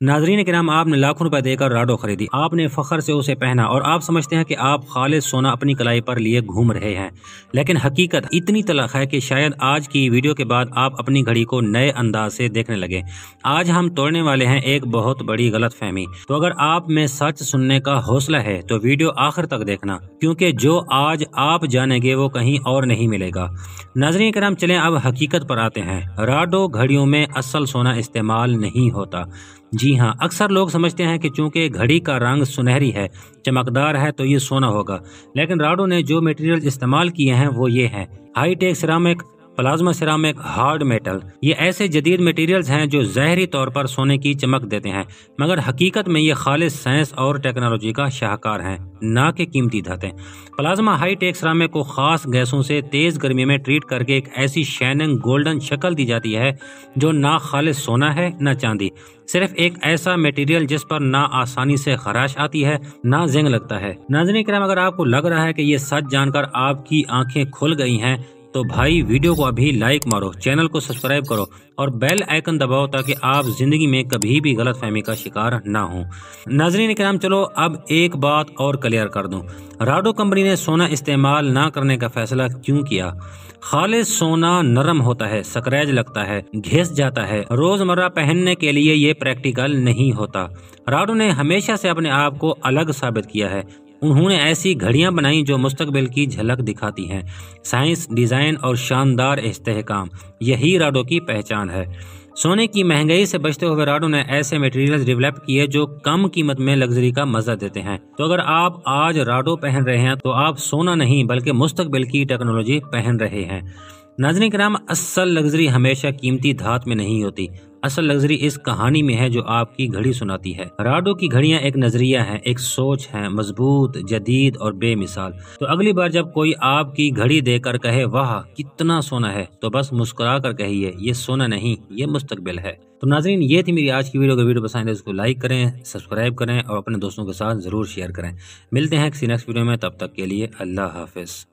नाजरीन किराम, आपने लाखों रुपए देकर राडो खरीदी, आपने फखर से उसे पहना और आप समझते हैं कि आप खालिद सोना अपनी कलाई पर लिए घूम रहे हैं। लेकिन हकीकत इतनी तलख है कि शायद आज की वीडियो के बाद आप अपनी घड़ी को नए अंदाज से देखने लगे। आज हम तोड़ने वाले हैं एक बहुत बड़ी गलतफहमी। तो अगर आप में सच सुनने का हौसला है तो वीडियो आखिर तक देखना, क्योंकि जो आज आप जानेंगे वो कहीं और नहीं मिलेगा। नाजरीन किराम, चलें अब हकीकत पर आते हैं। राडो घड़ियों में असल सोना इस्तेमाल नहीं होता। जी हाँ, अक्सर लोग समझते हैं कि चूंकि घड़ी का रंग सुनहरी है, चमकदार है, तो ये सोना होगा। लेकिन राडो ने जो मटेरियल इस्तेमाल किए हैं वो ये हैं: high tech ceramic, plasma ceramic, hard metal. ये ऐसे जदीद मटेरियल्स हैं जो ज़ाहरी तौर पर सोने की चमक देते हैं, मगर हकीकत में ये खालिस साइंस और टेक्नोलॉजी का शाहकार हैं, ना कि कीमती धातें। प्लाज्मा हाई टेक सिरामिक को खास गैसों से तेज़ गर्मी में ट्रीट करके एक ऐसी शाइनिंग गोल्डन शक्ल दी जाती है जो ना खालिस सोना है ना चांदी, सिर्फ एक ऐसा मटेरियल जिस पर ना आसानी से खराश आती है ना ज़ंग लगता है। नाज़रीन किराम, अगर आपको लग रहा है कि ये सच जानकर आपकी आंखें खुल गई हैं तो भाई वीडियो को अभी लाइक मारो, चैनल को सब्सक्राइब करो और बेल आइकन दबाओ ताकि आप जिंदगी में कभी भी गलतफहमी का शिकार ना हो। नाज़रीन किराम, चलो अब एक बात और क्लियर कर दूं। राडो कंपनी ने सोना इस्तेमाल ना करने का फैसला क्यों किया? खालिस सोना नरम होता है, स्क्रैच लगता है, घिस जाता है, रोजमर्रा पहनने के लिए ये प्रैक्टिकल नहीं होता। राडो ने हमेशा से अपने आप को अलग साबित किया है। उन्होंने ऐसी घड़ियां बनाई जो मुस्तकबिल की झलक दिखाती हैं। साइंस, डिजाइन और शानदार इस्तेहकाम, यही राडो की पहचान है। सोने की महंगाई से बचते हुए राडो ने ऐसे मटेरियल्स डेवलप किए जो कम कीमत में लग्जरी का मजा देते हैं। तो अगर आप आज राडो पहन रहे हैं तो आप सोना नहीं बल्कि मुस्तकबिल की टेक्नोलॉजी पहन रहे हैं। नाज़रीन किराम, असल लग्जरी हमेशा कीमती धात में नहीं होती। असल लग्जरी इस कहानी में है जो आपकी घड़ी सुनाती है। राडो की घड़ियां एक नजरिया है, एक सोच है, मजबूत, जदीद और बेमिसाल। तो अगली बार जब कोई आपकी घड़ी देकर कहे वाह कितना सोना है, तो बस मुस्कुरा कर कहिए ये सोना नहीं, ये मुस्तकबिल है। तो नाज़रीन, ये थी मेरी आज की वीडियो पसंद है इसको लाइक करें, सब्सक्राइब करें और अपने दोस्तों के साथ जरूर शेयर करें। मिलते हैं किसी नेक्स्ट वीडियो में, तब तक के लिए अल्लाह हाफिज।